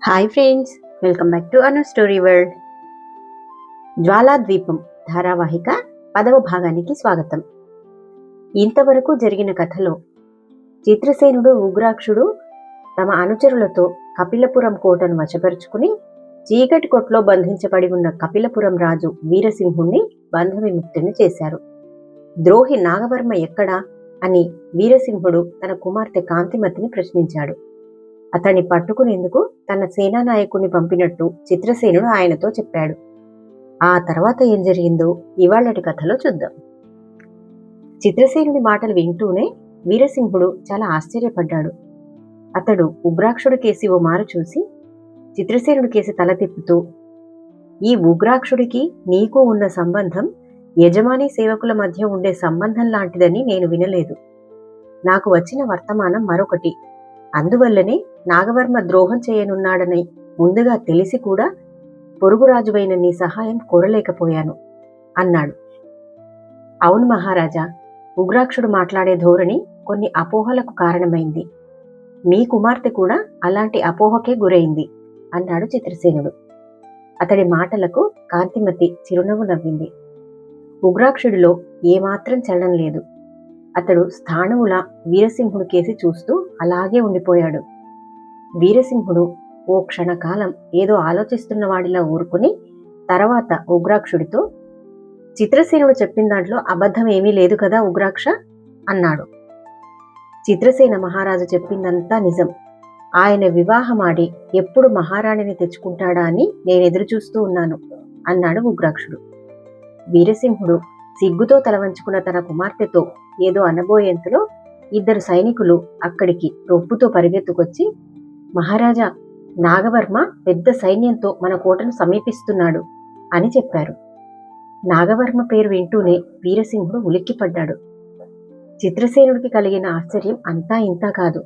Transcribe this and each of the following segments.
Hi friends, welcome back to Anu story world. జ్వాలాద్వీపం ధారావాహిక 10వ భాగానికి స్వాగతం. ఇంతవరకు జరిగిన కథలో చిత్రసేనుడు, ఉగ్రాక్షుడు తమ అనుచరులతో కపిలపురం కోటను వశపరుచుకుని చీకటి కొట్లో బంధించబడి ఉన్న కపిలపురం రాజు వీరసింహుణ్ణి బంధవిముక్తుని చేశారు. ద్రోహి నాగవర్మ ఎక్కడా అని వీరసింహుడు తన కుమార్తె కాంతిమతిని ప్రశ్నించాడు. అతన్ని పట్టుకునేందుకు తన సేనానాయకుడిని పంపినట్టు చిత్రసేనుడు ఆయనతో చెప్పాడు. ఆ తర్వాత ఏం జరిగిందో ఇవాళటి కథలో చూద్దాం. చిత్రసేనుడి మాటలు వింటూనే వీరసింహుడు చాలా ఆశ్చర్యపడ్డాడు. అతడు ఉగ్రాక్షుడి కేసి ఓ మారు చూసి చిత్రసేనుడి కేసి తల తిప్పుతూ, ఈ ఉగ్రాక్షుడికి నీకు ఉన్న సంబంధం యజమాని సేవకుల మధ్య ఉండే సంబంధం లాంటిదని నేను వినలేదు. నాకు వచ్చిన వర్తమానం మరొకటి. అందువల్లనే నాగవర్మ ద్రోహం చేయనున్నాడని ముందుగా తెలిసి కూడా పొరుగురాజువైన నీ సహాయం కోరలేకపోయాను అన్నాడు. అవును మహారాజా, ఉగ్రాక్షుడు మాట్లాడే ధోరణి కొన్ని అపోహలకు కారణమైంది. మీ కుమార్తె కూడా అలాంటి అపోహకే గురైంది అన్నాడు చిత్రసేనుడు. అతడి మాటలకు కాంతిమతి చిరునవ్వు నవ్వింది. ఉగ్రాక్షుడిలో ఏమాత్రం చలనం లేదు. అతడు స్థాణువులా వీరసింహుడు కేసి చూస్తూ అలాగే ఉండిపోయాడు. వీరసింహుడు ఓ క్షణకాలం ఏదో ఆలోచిస్తున్నవాడిలా ఊరుకుని తర్వాత ఉగ్రాక్షుడితో, చిత్రసేనుడు చెప్పిన దాంట్లో అబద్ధం ఏమీ లేదు కదా ఉగ్రాక్ష అన్నాడు. చిత్రసేన మహారాజు చెప్పిందంతా నిజం. ఆయన వివాహమాడి ఎప్పుడు మహారాణిని తెచ్చుకుంటాడా అని నేను ఎదురుచూస్తూ ఉన్నాను అన్నాడు ఉగ్రాక్షుడు. వీరసింహుడు సిగ్గుతో తలవంచుకున్న తన కుమార్తెతో ఏదో అనబోయేంతలో ఇద్దరు సైనికులు అక్కడికి రొప్పుతో పరిగెత్తుకొచ్చి, మహారాజా, నాగవర్మ పెద్ద సైన్యంతో మన కోటను సమీపిస్తున్నాడు అని చెప్పారు. నాగవర్మ పేరు వింటూనే వీరసింహుడు ఉలిక్కిపడ్డాడు. చిత్రసేనుడికి కలిగిన ఆశ్చర్యం అంతా ఇంతా కాదు.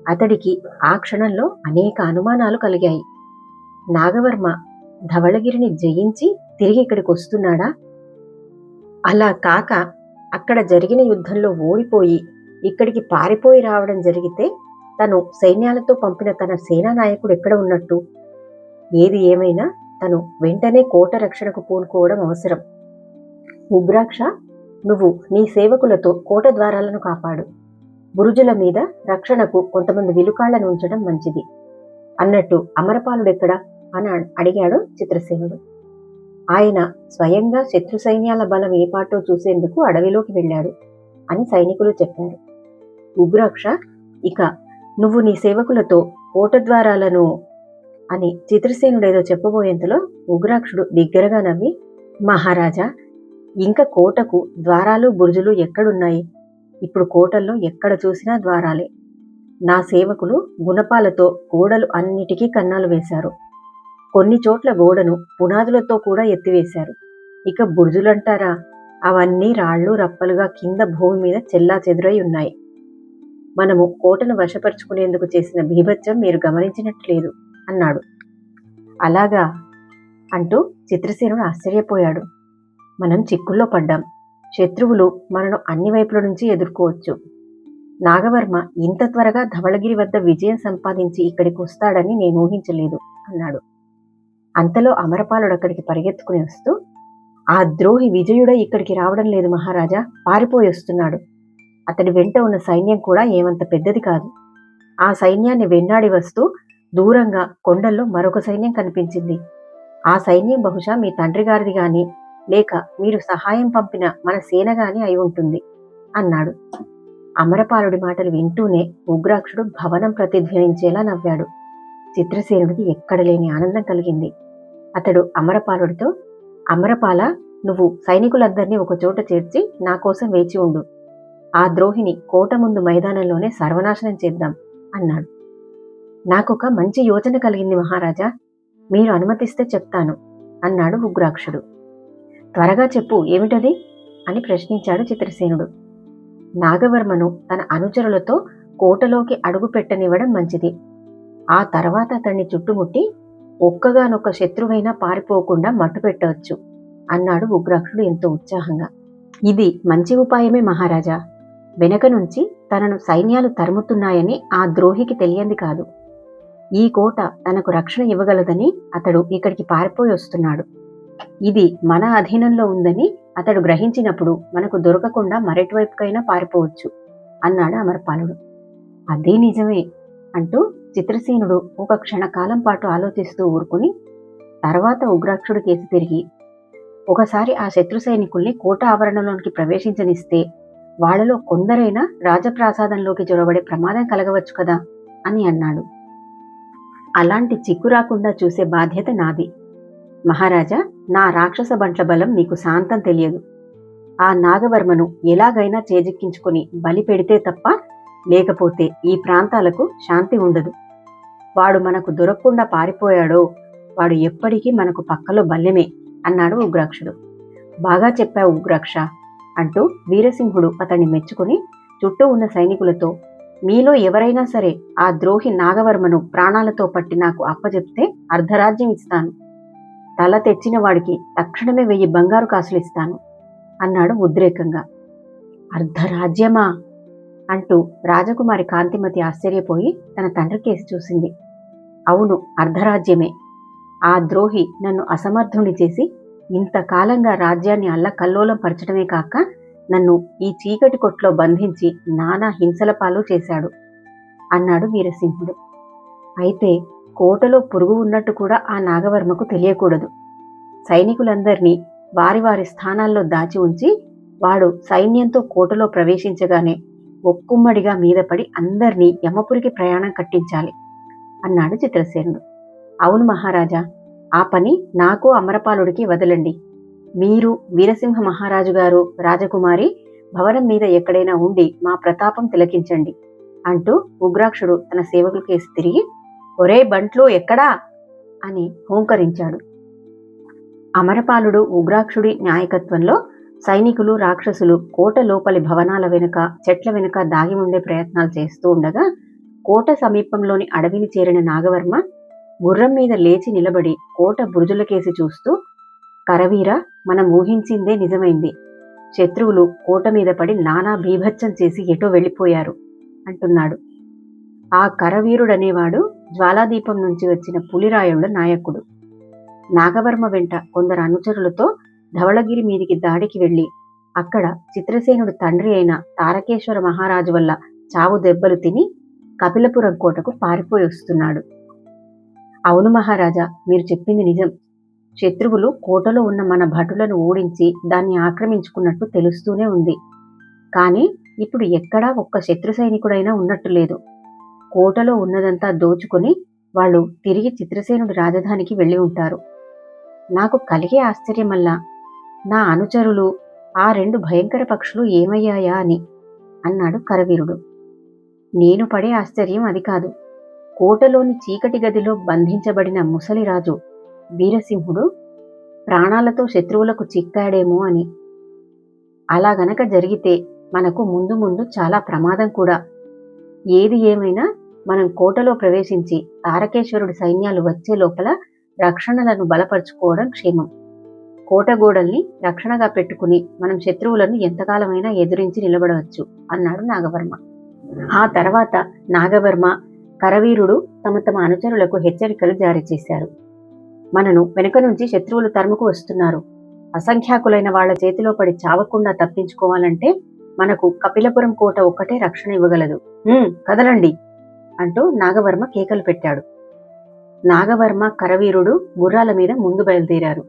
అతడికి ఆ క్షణంలో అనేక అనుమానాలు కలిగాయి. నాగవర్మ ధవళగిరిని జయించి తిరిగి ఇక్కడికి వస్తున్నాడా? అలా కాక అక్కడ జరిగిన యుద్ధంలో ఓడిపోయి ఇక్కడికి పారిపోయి రావడం జరిగితే తను సైన్యాలతో పంపిన తన సేనానాయకుడు ఎక్కడ ఉన్నట్టు? ఏది ఏమైనా తను వెంటనే కోట రక్షణకు పూనుకోవడం అవసరం. ఉగ్రాక్ష, నువ్వు నీ సేవకులతో కోట ద్వారాలను కాపాడు. బురుజుల మీద రక్షణకు కొంతమంది విలుకాళ్లను ఉంచడం మంచిది అన్నట్టు అమరపాలుడెక్కడా అని అడిగాడు చిత్రసేనుడు. ఆయన స్వయంగా శత్రు సైన్యాల బలం ఏపాటో చూసేందుకు అడవిలోకి వెళ్ళాడు అని సైనికులు చెప్పారు. ఉగ్రాక్ష, ఇక నువ్వు నీ సేవకులతో కోట ద్వారాలను అని చిత్రసేనుడేదో చెప్పబోయేంతలో ఉగ్రాక్షుడు బిగ్గరగా నవ్వి, మహారాజా, ఇంకా కోటకు ద్వారాలు బురుజులు ఎక్కడున్నాయి? ఇప్పుడు కోటల్లో ఎక్కడ చూసినా ద్వారాలే. నా సేవకులు గుణపాలతో గోడలు అన్నిటికీ కన్నాలు వేశారు. కొన్ని చోట్ల గోడను పునాదులతో కూడా ఎత్తివేశారు. ఇక బురుజులంటారా, అవన్నీ రాళ్ళు రప్పలుగా కింద భూమి మీద చెల్లా చెదురై ఉన్నాయి. మనము కోటను వశపరుచుకునేందుకు చేసిన బీభత్సం మీరు గమనించినట్లేదు అన్నాడు. అలాగా అంటూ చిత్రసేనుడు ఆశ్చర్యపోయాడు. మనం చిక్కుల్లో పడ్డాం. శత్రువులు మనను అన్ని వైపుల నుంచి ఎదుర్కోవచ్చు. నాగవర్మ ఇంత త్వరగా ధవళగిరి వద్ద విజయం సంపాదించి ఇక్కడికి వస్తాడని నేను ఊహించలేదు అన్నాడు. అంతలో అమరపాలుడు అక్కడికి పరిగెత్తుకుని వస్తూ, ఆ ద్రోహి విజయుడ ఇక్కడికి రావడం లేదు మహారాజా, పారిపోయి వస్తున్నాడు. అతడి వెంట ఉన్న సైన్యం కూడా ఏమంత పెద్దది కాదు. ఆ సైన్యాన్ని వెన్నాడి వస్తూ దూరంగా కొండల్లో మరొక సైన్యం కనిపించింది. ఆ సైన్యం బహుశా మీ తండ్రి గారిది గాని లేక మీరు సహాయం పంపిన మన సేన గాని అయి ఉంటుంది అన్నాడు. అమరపాలుడి మాటలు వింటూనే ఉగ్రాక్షుడు భవనం ప్రతిధ్వనించేలా నవ్వాడు. చిత్రసేనుడికి ఎక్కడలేని ఆనందం కలిగింది. అతడు అమరపాలుడితో, అమరపాల, నువ్వు సైనికులందరినీ ఒక చోట చేర్చి నా కోసం వేచి ఉండు. ఆ ద్రోహిని కోట ముందు మైదానంలోనే సర్వనాశనం చేద్దాం అన్నాడు. నాకొక మంచి యోచన కలిగింది మహారాజా, మీరు అనుమతిస్తే చెప్తాను అన్నాడు ఉగ్రాక్షుడు. త్వరగా చెప్పు, ఏమిటది అని ప్రశ్నించాడు చిత్రసేనుడు. నాగవర్మను తన అనుచరులతో కోటలోకి అడుగు పెట్టనివ్వడం మంచిది. ఆ తర్వాత అతన్ని చుట్టుముట్టి ఒక్కగానొక్క శత్రువైనా పారిపోకుండా మట్టు పెట్టవచ్చు అన్నాడు ఉగ్రాక్షుడు ఎంతో ఉత్సాహంగా. ఇది మంచి ఉపాయమే మహారాజా. వెనక నుంచి తనను సైన్యాలు తరుముతున్నాయని ఆ ద్రోహికి తెలియంది కాదు. ఈ కోట తనకు రక్షణ ఇవ్వగలదని అతడు ఇక్కడికి పారిపోయి వస్తున్నాడు. ఇది మన అధీనంలో ఉందని అతడు గ్రహించినప్పుడు మనకు దొరకకుండా మరెటువైపుకైనా పారిపోవచ్చు అన్నాడు అమరపాలుడు. అదే నిజమే అంటూ చిత్రసేనుడు ఒక క్షణకాలం పాటు ఆలోచిస్తూ ఊరుకుని తర్వాత ఉగ్రాక్షుడి కేసి తిరిగి, ఒకసారి ఆ శత్రు సైనికుల్ని కోట ఆవరణలోనికి ప్రవేశించనిస్తే వాళ్లలో కొందరైనా రాజప్రాసాదంలోకి జొరబడే ప్రమాదం కలగవచ్చు కదా అని అన్నాడు. అలాంటి చిక్కు రాకుండా చూసే బాధ్యత నాది. మహారాజా, నా రాక్షస బంట్ల బలం మీకు శాంతం తెలియదు. ఆ నాగవర్మను ఎలాగైనా చేజిక్కించుకుని బలి పెడితే తప్ప లేకపోతే ఈ ప్రాంతాలకు శాంతి ఉండదు. వాడు మనకు దొరకకుండా పారిపోయాడో వాడు ఎప్పటికీ మనకు పక్కలో బల్యమే అన్నాడు ఉగ్రాక్షుడు. బాగా చెప్పావు ఉగ్రాక్ష అంటూ వీరసింహుడు అతన్ని మెచ్చుకుని చుట్టూ ఉన్న సైనికులతో, మీలో ఎవరైనా సరే ఆ ద్రోహి నాగవర్మను ప్రాణాలతో పట్టి నాకు అప్పచెప్తే అర్ధరాజ్యం ఇస్తాను. తల తెచ్చిన వాడికి తక్షణమే 1000 బంగారు కాసులు ఇస్తాను అన్నాడు ఉద్రేకంగా. అర్ధరాజ్యమా అంటూ రాజకుమారి కాంతిమతి ఆశ్చర్యపోయి తన తండ్రి కేసి చూసింది. అవును, అర్ధరాజ్యమే. ఆ ద్రోహి నన్ను అసమర్థుని చేసి ఇంతకాలంగా రాజ్యాన్ని అల్లకల్లోలం పరచడమే కాక నన్ను ఈ చీకటి కొట్లో బంధించి నానా హింసల పాలు చేశాడు అన్నాడు వీరసింహుడు. అయితే కోటలో పురుగు ఉన్నట్టు కూడా ఆ నాగవర్మకు తెలియకూడదు. సైనికులందరినీ వారి వారి స్థానాల్లో దాచి ఉంచి వాడు సైన్యంతో కోటలో ప్రవేశించగానే ఒక్కుమ్మడిగా మీదపడి అందర్నీ యమపురికి ప్రయాణం కట్టించాలి అన్నాడు చిత్రసేనుడు. అవును మహారాజా, ఆ పని నాకు అమరపాలుడికి వదలండి. మీరు, వీరసింహ మహారాజు గారు, రాజకుమారి భవనం మీద ఎక్కడైనా ఉండి మా ప్రతాపం తిలకించండి అంటూ ఉగ్రాక్షుడు తన సేవకుల కేసి తిరిగి, ఒరే బంట్లు ఎక్కడా అని హూంకరించాడు. అమరపాలుడు ఉగ్రాక్షుడి నాయకత్వంలో సైనికులు రాక్షసులు కోట లోపలి భవనాల వెనుక చెట్ల వెనుక దాగి ఉండే ప్రయత్నాలు చేస్తూ ఉండగా కోట సమీపంలోని అడవిని చేరిన నాగవర్మ గుర్రం మీద లేచి నిలబడి కోట బురుజులకేసి చూస్తూ, కరవీర, మనం ఊహించిందే నిజమైంది. శత్రువులు కోట మీద పడి నానా బీభత్సం చేసి ఎటో వెళ్ళిపోయారు అంటున్నాడు. ఆ కరవీరుడనేవాడు జ్వాలాదీపం నుంచి వచ్చిన పులిరాయుళ్ల నాయకుడు. నాగవర్మ వెంట కొందరు అనుచరులతో ధవళగిరి మీదికి దాడికి వెళ్లి అక్కడ చిత్రసేనుడు తండ్రి అయిన తారకేశ్వర మహారాజు వల్ల చావు దెబ్బలు తిని కపిలపురం కోటకు పారిపోయి వస్తున్నాడు. అవును మహారాజా, మీరు చెప్పింది నిజం. శత్రువులు కోటలో ఉన్న మన భటులను ఓడించి దాన్ని ఆక్రమించుకున్నట్టు తెలుస్తూనే ఉంది. కానీ ఇప్పుడు ఎక్కడా ఒక్క శత్రు సైనికుడైనా ఉన్నట్టు లేదు. కోటలో ఉన్నదంతా దోచుకుని వాళ్ళు తిరిగి చిత్రసేనుడి రాజధానికి వెళ్ళి ఉంటారు. నాకు కలిగే ఆశ్చర్యమల్లా నా అనుచరులు, ఆ 2 భయంకర పక్షులు ఏమయ్యాయా అని అన్నాడు కరవీరుడు. నేను పడే ఆశ్చర్యం అది కాదు. కోటలోని చీకటి గదిలో బంధించబడిన ముసలిరాజు వీరసింహుడు ప్రాణాలతో శత్రువులకు చిక్కాడేమో అని. అలా గనక జరిగితే మనకు ముందు ముందు చాలా ప్రమాదం కూడా. ఏది ఏమైనా మనం కోటలో ప్రవేశించి తారకేశ్వరుడి సైన్యాలు వచ్చే లోపల రక్షణలను బలపరుచుకోవడం క్షేమం. కోటగోడల్ని రక్షణగా పెట్టుకుని మనం శత్రువులను ఎంతకాలమైనా ఎదురించి నిలబడవచ్చు అన్నాడు నాగవర్మ. ఆ తర్వాత నాగవర్మ, కరవీరుడు తమ తమ అనుచరులకు హెచ్చరికలు జారీ చేశారు. మనను వెనుక నుంచి శత్రువులు తరుముకు వస్తున్నారు. అసంఖ్యాకులైన వాళ్ల చేతిలో పడి చావకుండా తప్పించుకోవాలంటే మనకు కపిలపురం కోట ఒక్కటే రక్షణ ఇవ్వగలదు. కదలండి అంటూ నాగవర్మ కేకలు పెట్టాడు. నాగవర్మ, కరవీరుడు గుర్రాల మీద ముందు బయలుదేరారు.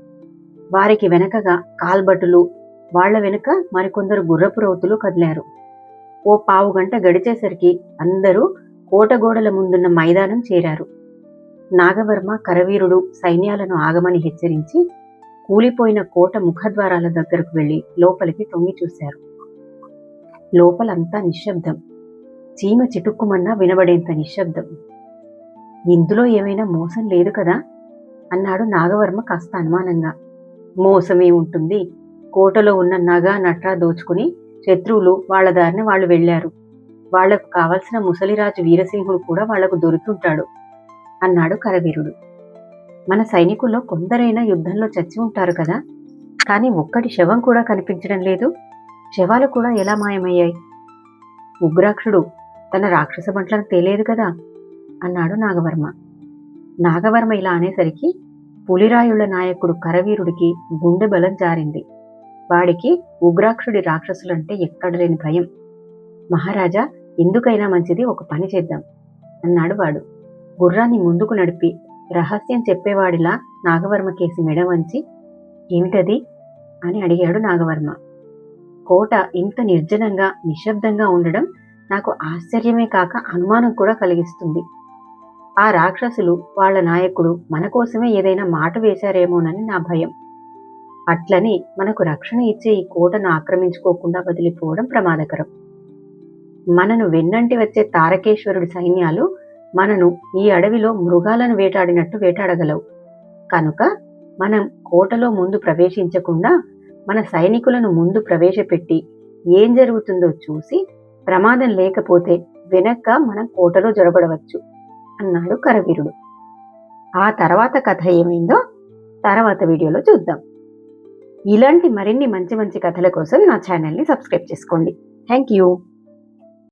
వారికి వెనకగా కాల్బటులు, వాళ్ల వెనుక మరికొందరు గుర్రపు రౌతులు కదిలారు. ఓ పావు గంట గడిచేసరికి అందరూ కోటగోడల ముందున్న మైదానం చేరారు. నాగవర్మ, కరవీరుడు సైన్యాలను ఆగమని హెచ్చరించి కూలిపోయిన కోట ముఖద్వారాల దగ్గరకు వెళ్లి లోపలికి తొంగి చూశారు. లోపలంతా నిశ్శబ్దం. చీమ చిటుక్కుమన్నా వినబడేంత నిశ్శబ్దం. ఇందులో ఏమైనా మోసం లేదు కదా అన్నాడు నాగవర్మ కాస్త అనుమానంగా. మోసమే ఉంటుంది. కోటలో ఉన్న నగ నట్రా దోచుకుని శత్రువులు వాళ్ల దారిన వాళ్ళు వెళ్లారు. వాళ్లకు కావలసిన ముసలిరాజు వీరసింహుడు కూడా వాళ్లకు దొరికింటాడు అన్నాడు కరవీరుడు. మన సైనికుల్లో కొందరైనా యుద్ధంలో చచ్చి ఉంటారు కదా, కానీ ఒక్కటి శవం కూడా కనిపించడం లేదు. శవాలు కూడా ఎలా మాయమయ్యాయి? ఉగ్రాక్షుడు తన రాక్షస బంట్లను తేలేదు కదా అన్నాడు నాగవర్మ. నాగవర్మ ఇలా అనేసరికి పులిరాయుళ్ల నాయకుడు కరవీరుడికి గుండె బలం జారింది. వాడికి ఉగ్రాక్షుడి రాక్షసులంటే ఎక్కడలేని భయం. మహారాజా, ఎందుకైనా మంచిది ఒక పని చేద్దాం అన్నాడు వాడు. గుర్రాన్ని ముందుకు నడిపి రహస్యం చెప్పేవాడిలా నాగవర్మ కేసి మెడ వంచి, ఏమిటది అని అడిగాడు నాగవర్మ. కోట ఇంత నిర్జనంగా నిశ్శబ్దంగా ఉండడం నాకు ఆశ్చర్యమే కాక అనుమానం కూడా కలిగిస్తుంది. ఆ రాక్షసులు వాళ్ళ నాయకుడు మన కోసమే ఏదైనా మాట వేశారేమోనని నా భయం. అట్లని మనకు రక్షణ ఇచ్చే ఈ కోటను ఆక్రమించుకోకుండా వదిలిపోవడం ప్రమాదకరం. మనను వెన్నంటి వచ్చే తారకేశ్వరుడి సైన్యాలు మనను ఈ అడవిలో మృగాలను వేటాడినట్టు వేటాడగలవు. కనుక మనం కోటలో ముందు ప్రవేశించకుండా మన సైనికులను ముందు ప్రవేశపెట్టి ఏం జరుగుతుందో చూసి ప్రమాదం లేకపోతే వెనక్క మనం కోటలో జొరబడవచ్చు అన్నాడు కరవీరుడు. ఆ తర్వాత కథ ఏమైందో తర్వాత వీడియోలో చూద్దాం. ఇలాంటి మరిన్ని మంచి మంచి కథల కోసం నా ఛానల్ని సబ్స్క్రైబ్ చేసుకోండి. Thank you.